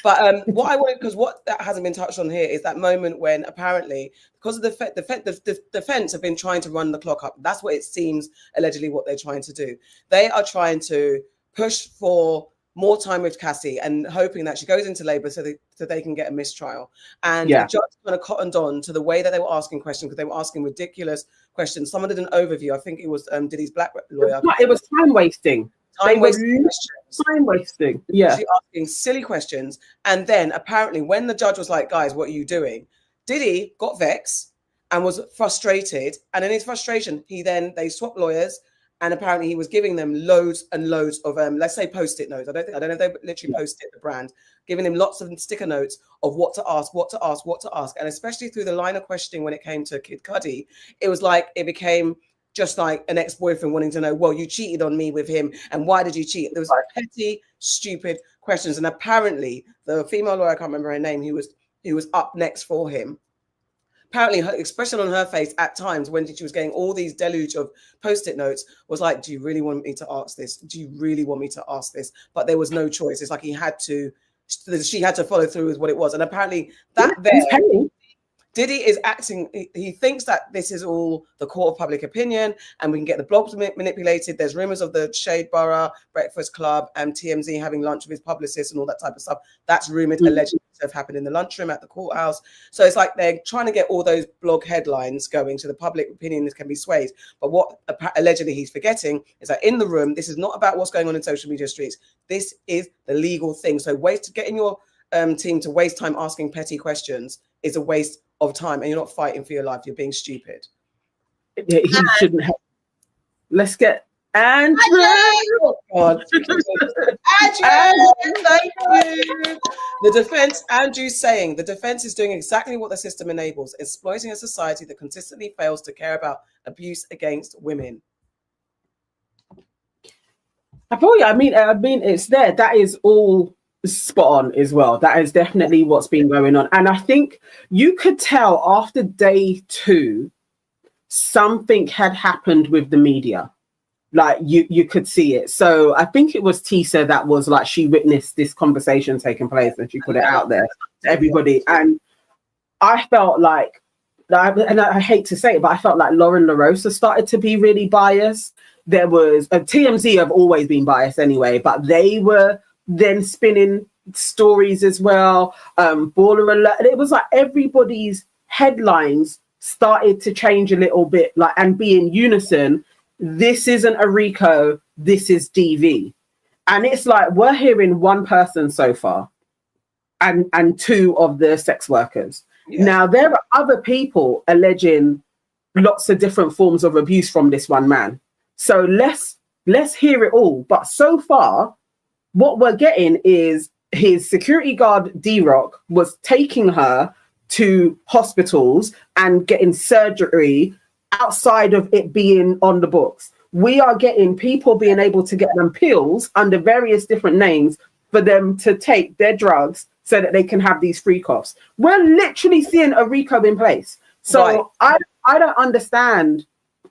But what I wanted, because what that hasn't been touched on here, is that moment when apparently, because of the defense have been trying to run the clock up. That's what it seems, allegedly, what they're trying to do. They are trying to push for more time with Cassie and hoping that she goes into labor so they can get a mistrial. And the judge kind of cottoned on to the way that they were asking questions, because they were asking ridiculous questions. Someone did an overview. I think it was Diddy's black lawyer. It was time wasting. Time wasting. Yeah. She asking silly questions. And then apparently when the judge was like, guys, what are you doing? Diddy got vexed and was frustrated. And in his frustration, they swapped lawyers. and apparently he was giving them loads and loads of let's say Post-it notes. I don't know if they literally Post-it the brand, giving him lots of sticker notes of what to ask, and especially through the line of questioning when it came to Kid Cudi, it was like it became just like an ex-boyfriend wanting to know, well, you cheated on me with him, and why did you cheat? There was petty, stupid questions, and apparently the female lawyer, I can't remember her name, who was up next for him. Apparently her expression on her face at times when she was getting all these deluge of Post-it notes was like, do you really want me to ask this? Do you really want me to ask this? But there was no choice. It's like she had to follow through with what it was. And apparently that Diddy is acting, he thinks that this is all the court of public opinion and we can get the blogs manipulated. There's rumors of the Shade Borough Breakfast Club and TMZ having lunch with his publicist and all that type of stuff. That's rumored allegedly to have happened in the lunchroom at the courthouse. So it's like they're trying to get all those blog headlines going so the public opinion can be swayed. But what allegedly he's forgetting is that in the room, this is not about what's going on in social media streets. This is the legal thing. So getting your team to waste time asking petty questions is a waste of time, and you're not fighting for your life. You're being stupid. He shouldn't have. Let's get Andrew. Oh, God. Andrew, thank you. The defense, Andrew's saying, the defense is doing exactly what the system enables, exploiting a society that consistently fails to care about abuse against women. I mean, it's there. That is all spot on as well. That is definitely what's been going on. And I think you could tell after day 2, something had happened with the media. Like you could see it. So I think it was Tisa that was like, she witnessed this conversation taking place and she put it out there to everybody. And I felt like, and I hate to say it, but I felt like Lauren LaRosa started to be really biased. There was TMZ have always been biased anyway, but they were then spinning stories as well. Baller Alert. It was like everybody's headlines started to change a little bit, like, and be in unison. This isn't a RICO, this is DV. And it's like we're hearing one person so far and 2 of the sex workers. Yeah. Now there are other people alleging lots of different forms of abuse from this one man. So let's hear it all. But so far, what we're getting is his security guard, D-Rock, was taking her to hospitals and getting surgery outside of it being on the books. We are getting people being able to get them pills under various different names for them to take their drugs so that they can have these free coughs. We're literally seeing a RICO in place. So right. I don't understand,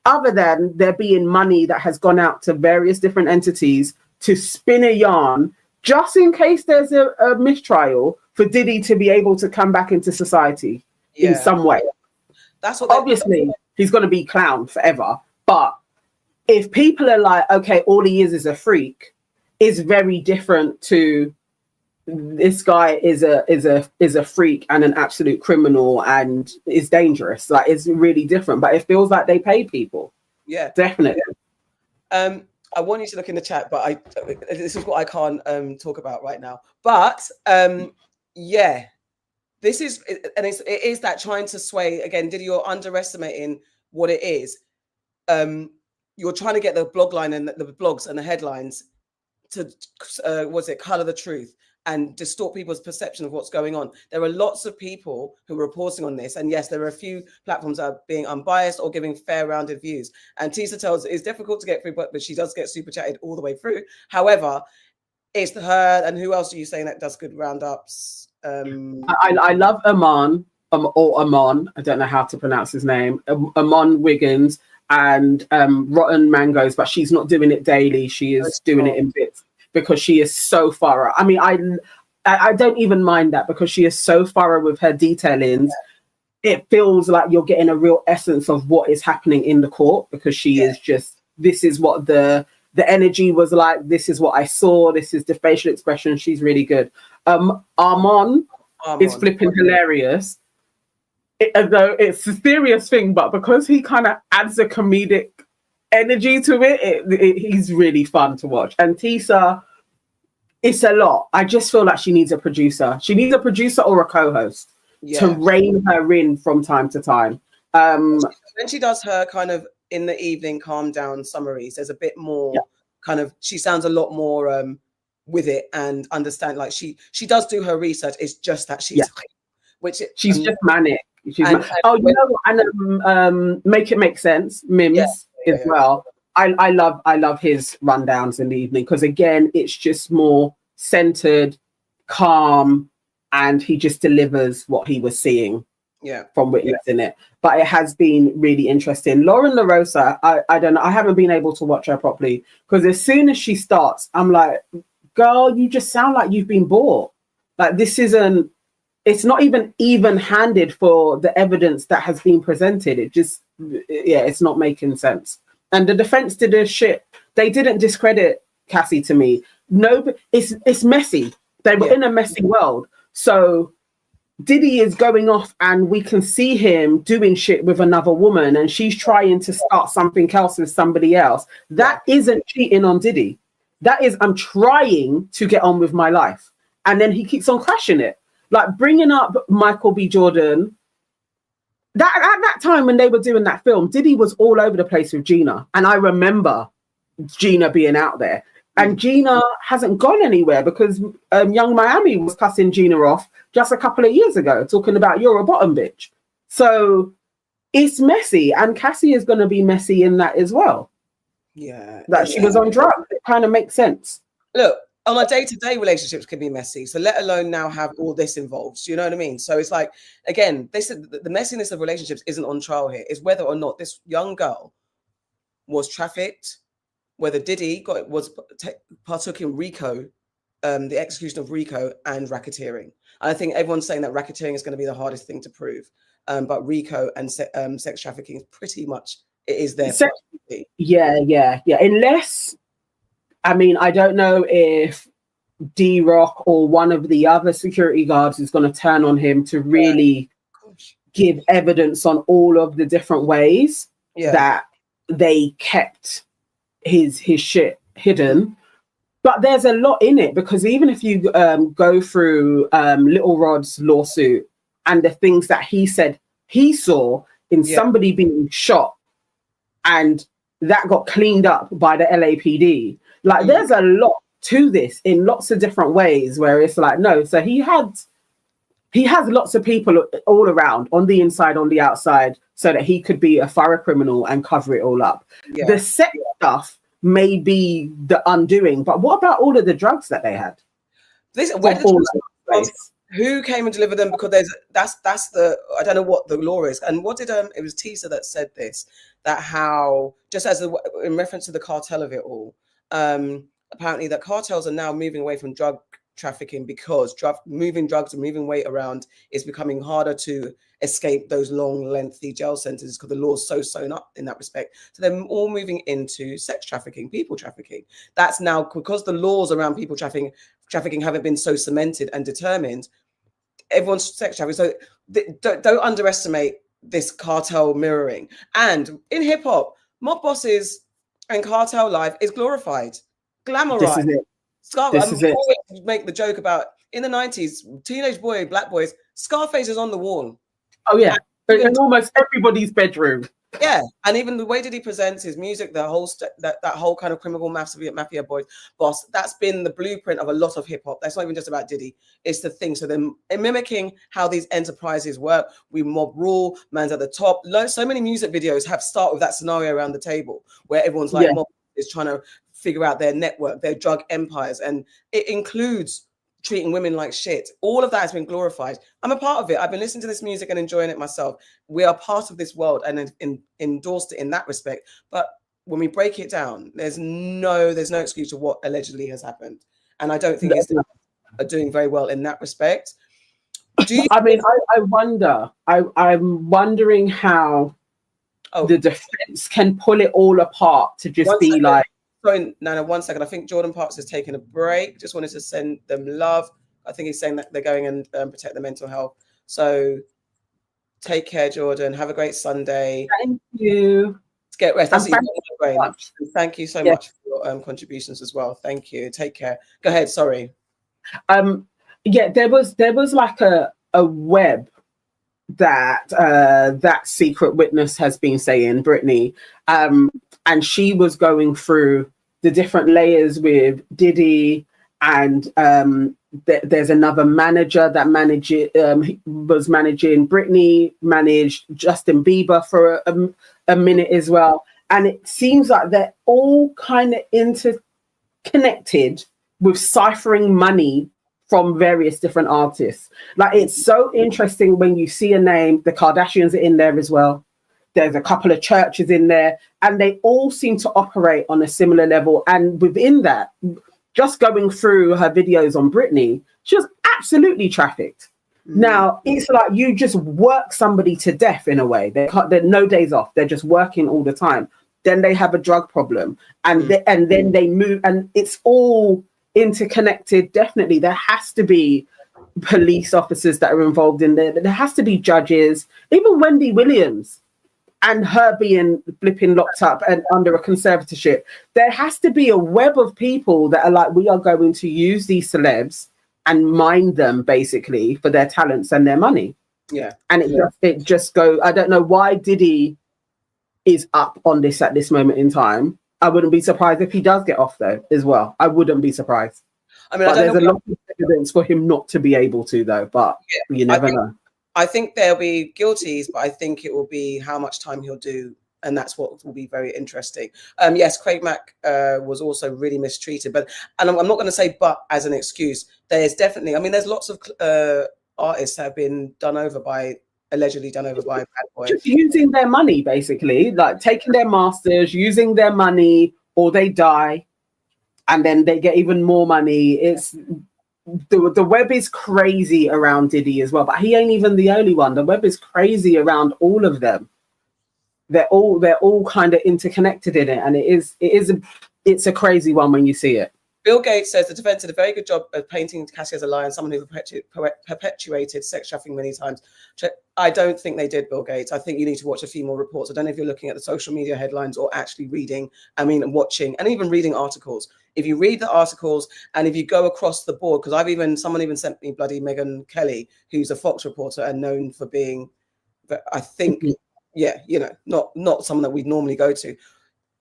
other than there being money that has gone out to various different entities to spin a yarn just in case there's a mistrial for Diddy to be able to come back into society in some way. That's what obviously he's going to be clowned forever. But if people are like, okay, all he is a freak, is very different to this guy is a freak and an absolute criminal and is dangerous. Like, it's really different. But it feels like they pay people. Yeah, definitely. I want you to look in the chat, but this is what I can't talk about right now. But yeah, this is, and it is that trying to sway again. Diddy, you're underestimating what it is. You're trying to get the blog line and the blogs and the headlines to color the truth and distort people's perception of what's going on. There are lots of people who are reporting on this. And yes, there are a few platforms that are being unbiased or giving fair rounded views. And Tisa tells it's difficult to get through, but she does get super chatted all the way through. However, it's her, and who else are you saying that does good roundups? I love Amon, or Amon, I don't know how to pronounce his name, Amon Wiggins and Rotten Mangoes, but she's not doing it daily. She is doing it in bits, because she is so thorough. I mean, I don't even mind that, because she is so thorough with her detailings. Yeah. It feels like you're getting a real essence of what is happening in the court, because she is just, this is what the energy was like. This is what I saw. This is the facial expression. She's really good. Armon is flipping hilarious. Though it's a serious thing, but because he kind of adds a comedic energy to it, he's really fun to watch. And Tisa, it's a lot. I just feel like she needs a producer. She needs a producer or a co-host to rein her in from time to time. When she does her kind of in the evening calm down summaries, there's a bit more kind of, she sounds a lot more with it and understand, like she does do her research. It's just that she's she's just manic. You know what? And Make It Make Sense, Mims as well. I love his rundowns in the evening, because again, it's just more centered, calm, and he just delivers what he was seeing from witnessing it. But it has been really interesting. Lauren LaRosa, I don't know, I haven't been able to watch her properly, because as soon as she starts, I'm like, girl, you just sound like you've been bought. Like, this isn't, it's not even handed for the evidence that has been presented. It just, it's not making sense. And the defense did their shit. They didn't discredit Cassie to me. No, it's messy. They were in a messy world. So Diddy is going off and we can see him doing shit with another woman, and she's trying to start something else with somebody else. That isn't cheating on Diddy. That is, I'm trying to get on with my life. And then he keeps on crashing it. Like, bringing up Michael B. Jordan. That at that time when they were doing that film, Diddy was all over the place with Gina. And I remember Gina being out there. And Gina hasn't gone anywhere, because Young Miami was cussing Gina off just a couple of years ago, talking about, you're a bottom bitch. So it's messy. And Cassie is going to be messy in that as well. Yeah. That she was on drugs. It kind of makes sense. Look, on a day-to-day relationships can be messy. So let alone now have all this involved. You know what I mean? So it's like, again, they said the messiness of relationships isn't on trial here. It's whether or not this young girl was trafficked, whether Diddy partook in RICO, the execution of RICO, and racketeering. And I think everyone's saying that racketeering is going to be the hardest thing to prove. But RICO and sex trafficking is pretty much, it is there. Yeah. Unless, I mean, I don't know if D-Rock or one of the other security guards is going to turn on him to really give evidence on all of the different ways that they kept his shit hidden. But there's a lot in it, because even if you go through Little Rod's lawsuit and the things that he said he saw in somebody being shot, and that got cleaned up by the LAPD. Like, there's a lot to this in lots of different ways, where it's like, no, so he has lots of people all around, on the inside, on the outside, so that he could be a thorough criminal and cover it all up. The sex stuff may be the undoing, but what about all of the drugs that they had? Who came and delivered them? Because that's the, I don't know what the law is. And what did it was Tisa that said this, that how, just as in reference to the cartel of it all, apparently that cartels are now moving away from drug trafficking, because moving drugs and moving weight around is becoming harder to escape those long, lengthy jail sentences, because the law's so sewn up in that respect. So they're all moving into sex trafficking, people trafficking. That's now because the laws around people trafficking haven't been so cemented and determined. Everyone's sex trafficking. So don't underestimate this cartel mirroring. And in hip hop, mob bosses and cartel life is glorified, glamorized. This is it. Always make the joke about, in the 90s, teenage boy, black boys, Scarface is on the wall. Oh yeah, in almost everybody's bedroom. Yeah, and even the way that he presents his music, the whole that whole kind of criminal mafia boss, that's been the blueprint of a lot of hip hop. That's not even just about Diddy; it's the thing. So they're mimicking how these enterprises work. We mob rule, man's at the top. So many music videos have start with that scenario around the table where everyone's like, mob is trying to figure out their network, their drug empires, and it includes treating women like shit. All of that has been glorified. I'm a part of it. I've been listening to this music and enjoying it myself. We are part of this world and endorsed it in that respect. But when we break it down, there's no excuse to what allegedly has happened. And I don't think it's are doing very well in that respect. I wonder. I'm wondering how the defense can pull it all apart to just be second. Like. Sorry, Nana, 1 second. I think Jordan Parks is taking a break. Just wanted to send them love. I think he's saying that they're going and protect their mental health. So take care, Jordan. Have a great Sunday. Thank you. Let's get rest. Thank you so much for your contributions as well. Thank you. Take care. Go ahead. Sorry. There was like a web that secret witness has been saying, Brittany, and she was going through the different layers with Diddy, and there's another manager that was managing Britney, managed Justin Bieber for a minute as well. And it seems like they're all kind of interconnected with ciphering money from various different artists. Like, it's so interesting when you see a name. The Kardashians are in there as well. There's a couple of churches in there, and they all seem to operate on a similar level. And within that, just going through her videos on Britney, she was absolutely trafficked. Now, it's like you just work somebody to death in a way. They're no days off. They're just working all the time. Then they have a drug problem, and then they move, and it's all interconnected. Definitely, there has to be police officers that are involved in there. There has to be judges. Even Wendy Williams, and her being flipping locked up and under a conservatorship, there has to be a web of people that are like, we are going to use these celebs and mine them basically for their talents and their money. Yeah. And it just go. I don't know why Diddy is up on this at this moment in time. I wouldn't be surprised if he does get off though as well. I wouldn't be surprised. I mean, but there's a lot of evidence for him not to be able to though, but you never know. I think there'll be guilties, but I think it will be how much time he'll do, and that's what will be very interesting. Yes, Craig Mack was also really mistreated, and I'm not going to say but as an excuse. There's definitely, I mean, there's lots of artists that have been allegedly done over by bad boys. Just using their money, basically, like taking their masters, using their money, or they die, and then they get even more money. It's the web is crazy around Diddy as well, but he ain't even the only one. The web is crazy around all of them. They're all kind of interconnected in it, and it's a crazy one when you see it. Bill Gates says the defense did a very good job of painting Cassie as a liar and someone who perpetuated sex trafficking many times. I don't think they did, Bill Gates. I think you need to watch a few more reports. I don't know if you're looking at the social media headlines or actually reading, watching and even reading articles. If you read the articles and if you go across the board, because someone even sent me bloody Megyn Kelly, who's a Fox reporter and known for being, I think, not someone that we'd normally go to.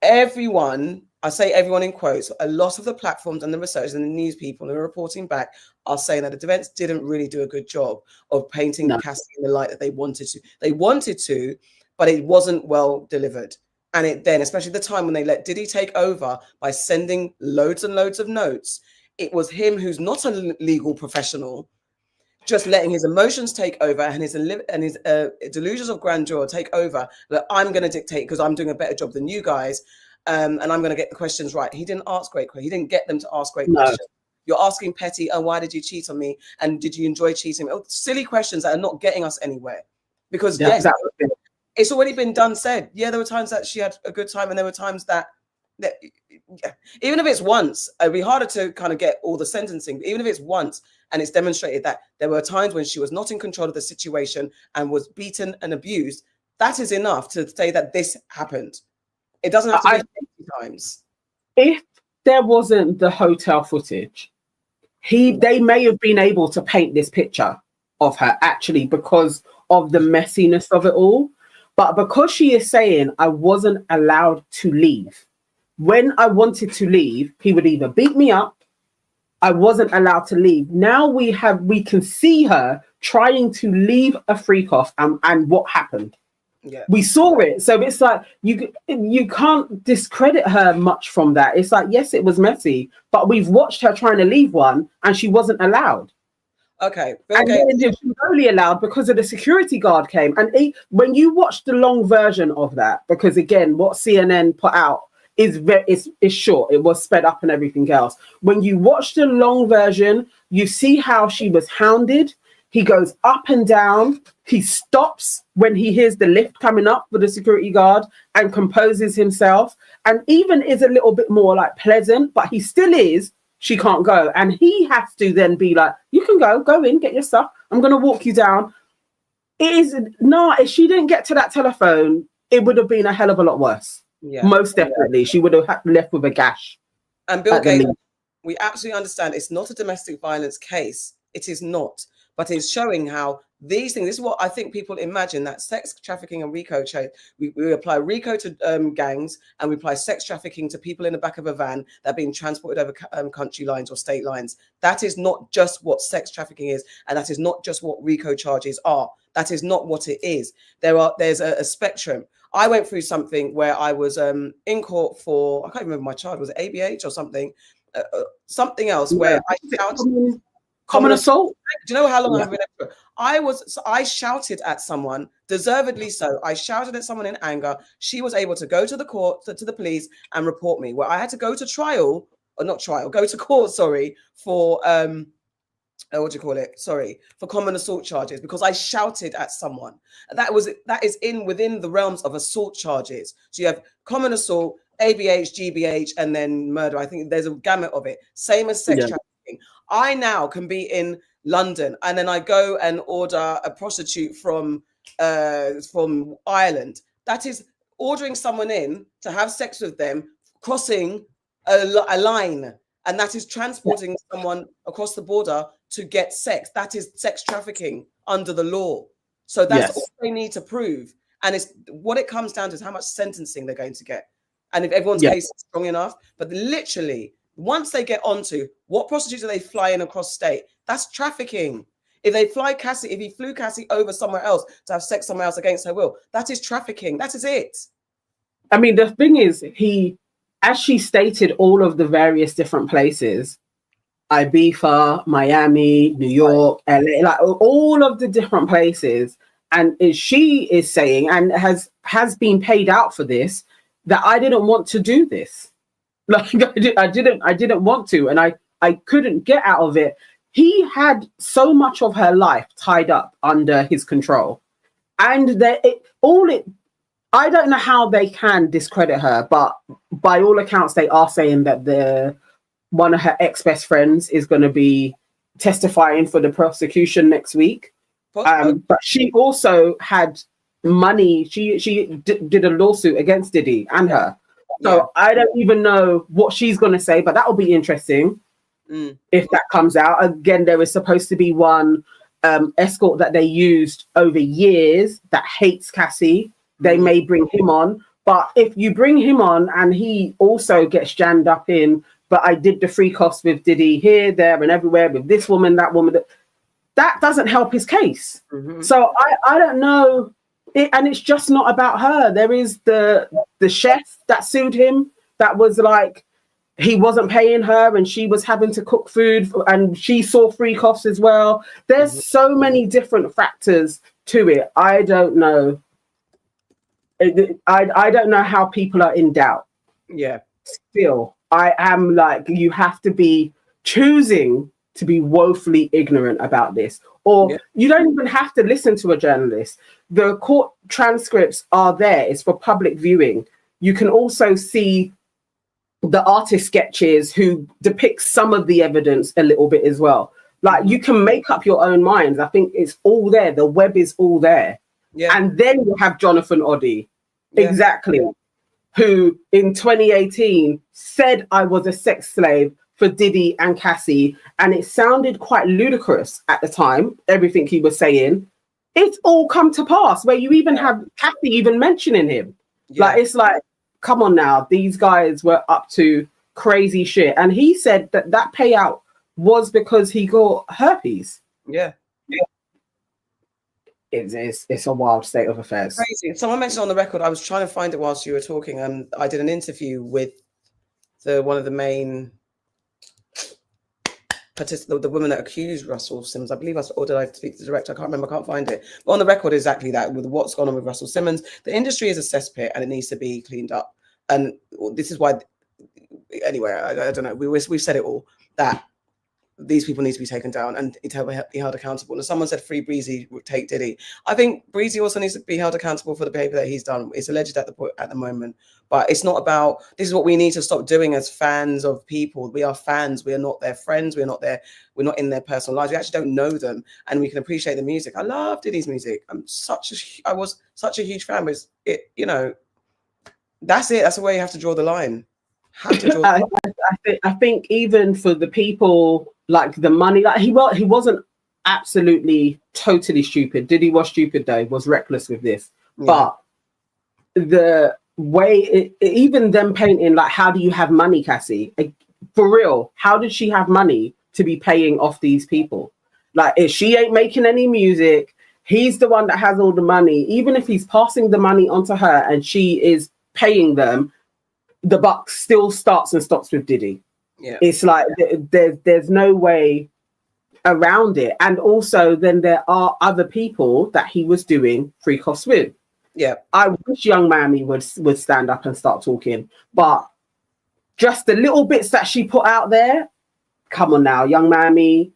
Everyone, I say everyone in quotes, a lot of the platforms and the researchers and the news people who are reporting back are saying that the defense didn't really do a good job of painting Cassie in the light that they wanted to. They wanted to, but it wasn't well delivered. And it then, especially the time when they let Diddy take over by sending loads and loads of notes, it was him, who's not a legal professional, just letting his emotions take over and his delusions of grandeur take over, that I'm going to dictate because I'm doing a better job than you guys, and I'm going to get the questions right. He didn't ask great questions. He didn't get them to ask great questions. You're asking petty, and why did you cheat on me? And did you enjoy cheating? Silly questions that are not getting us anywhere. Because it's already been done, said. Yeah, there were times that she had a good time, and there were times that even if it's once, it'd be harder to kind of get all the sentencing. But even if it's once, and it's demonstrated that there were times when she was not in control of the situation and was beaten and abused, that is enough to say that this happened. It doesn't have to be 50 times. If there wasn't the hotel footage, they may have been able to paint this picture of her actually because of the messiness of it all. But because she is saying, I wasn't allowed to leave. When I wanted to leave, he would either beat me up. I wasn't allowed to leave. Now we can see her trying to leave a freak off, and what happened. Yeah. We saw it. So it's like you can't discredit her much from that. It's like, yes, it was messy, but we've watched her trying to leave one and she wasn't allowed. Okay. And then she was only allowed because of the security guard came. And when you watch the long version of that, because again, what CNN put out is short. It was sped up and everything else. When you watch the long version, you see how she was hounded. He goes up and down. He stops when he hears the lift coming up for the security guard and composes himself, and even is a little bit more like pleasant, but he still is. She can't go. And he has to then be like, you can go in, get your stuff. I'm going to walk you down. If she didn't get to that telephone, it would have been a hell of a lot worse. Yeah. Most definitely. She would have left with a gash. And Bill Gates, we absolutely understand it's not a domestic violence case. It is not. But it's showing how these things, this is what I think people imagine, that sex trafficking and RICO, we apply RICO to gangs, and we apply sex trafficking to people in the back of a van that are being transported over country lines or state lines. That is not just what sex trafficking is, and that is not just what RICO charges are. That is not what it is. There's a spectrum. I went through something where I was in court for, I can't remember my charge, was it ABH or something? Something else where I shouted. Common assault. Do you know how long I've been? I shouted at someone, deservedly so. I shouted at someone in anger. She was able to go to the court, to the police, and report me. Where I had to go to trial, or not trial, go to court. Sorry, for what do you call it? Sorry, for common assault charges, because I shouted at someone. That is within the realms of assault charges. So you have common assault, ABH, GBH, and then murder. I think there's a gamut of it. Same as sex trafficking. I now can be in London and then I go and order a prostitute from Ireland. That is ordering someone in to have sex with them, crossing a line, and that is transporting someone across the border to get sex. That is sex trafficking under the law. So that's all they need to prove. And it's what it comes down to is how much sentencing they're going to get. And if everyone's case is strong enough, but literally, once they get onto what prostitutes are they flying across state, that's trafficking. If they fly Cassie, if he flew Cassie over somewhere else to have sex somewhere else against her will, that is trafficking. That is it. I mean, the thing is, as she stated, all of the various different places, Ibiza, Miami, New York, LA, like all of the different places, and she is saying, and has been paid out for this, that I didn't want to do this. Like I didn't want to, and I couldn't get out of it. He had so much of her life tied up under his control, and I don't know how they can discredit her, but by all accounts, they are saying that one of her ex-best friends is going to be testifying for the prosecution next week. But she also had money. She did a lawsuit against Diddy and her. So I don't even know what she's going to say, but that will be interesting if that comes out. Again, there is supposed to be one escort that they used over years that hates Cassie. They may bring him on. But if you bring him on and he also gets jammed up in, but I did the free costs with Diddy here, there, and everywhere with this woman, that woman, that doesn't help his case. So I don't know. And it's just not about her. There is the chef that sued him. That was like, he wasn't paying her and she was having to cook food and she saw free costs as well. There's so many different factors to it. I don't know. I don't know how people are in doubt. Yeah. Still, I am like, you have to be choosing to be woefully ignorant about this. Or you don't even have to listen to a journalist. The court transcripts are there. It's for public viewing. You can also see the artist sketches who depict some of the evidence a little bit as well. Like you can make up your own minds. I think it's all there. The web is all there. Yeah. And then you have Jonathan Oddy, exactly, who in 2018 said I was a sex slave for Diddy and Cassie, and it sounded quite ludicrous at the time, everything he was saying. It's all come to pass where you even have Cassie even mentioning him. Like, it's like, come on now, these guys were up to crazy shit. And he said that payout was because he got herpes. It's a wild state of affairs. Crazy. Someone mentioned on the record, I was trying to find it whilst you were talking, and I did an interview with one of the main the woman that accused Russell Simmons. I believe or did I speak to the director? I can't remember. I can't find it. But on the record, exactly that, with what's gone on with Russell Simmons. The industry is a cesspit and it needs to be cleaned up. And this is why, anyway, I don't know. We've said it all, that these people need to be taken down and be held accountable. And someone said free Breezy would take Diddy. I think Breezy also needs to be held accountable for the behavior that he's done. It's alleged at the moment, but it's not about, this is what we need to stop doing as fans of people. We are fans. We are not their friends. We're not in their personal lives. We actually don't know them, and we can appreciate the music. I love Diddy's music. I was such a huge fan, but that's it. That's the way you have to draw the line. I think even for the people, like the money, like he wasn't absolutely, totally stupid. Diddy was stupid though, was reckless with this. Yeah. But the way, even them painting, like, how do you have money, Cassie? Like, for real, how did she have money to be paying off these people? Like, if she ain't making any music, he's the one that has all the money. Even if he's passing the money onto her and she is paying them, the buck still starts and stops with Diddy. Yeah. It's like there's no way around it. And also then there are other people that he was doing freak-offs with. Yeah. I wish Young Mammy would stand up and start talking, but just the little bits that she put out there, come on now, Young Mammy,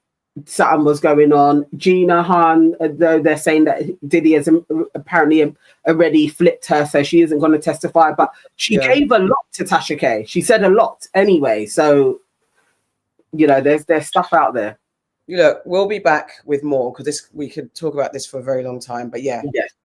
something was going on. Gina Han, though they're saying that Diddy has apparently already flipped her, so she isn't going to testify, but she gave a lot to Tasha K. She said a lot anyway, so you know, there's stuff out there. Look, we'll be back with more, because we could talk about this for a very long time, but yeah.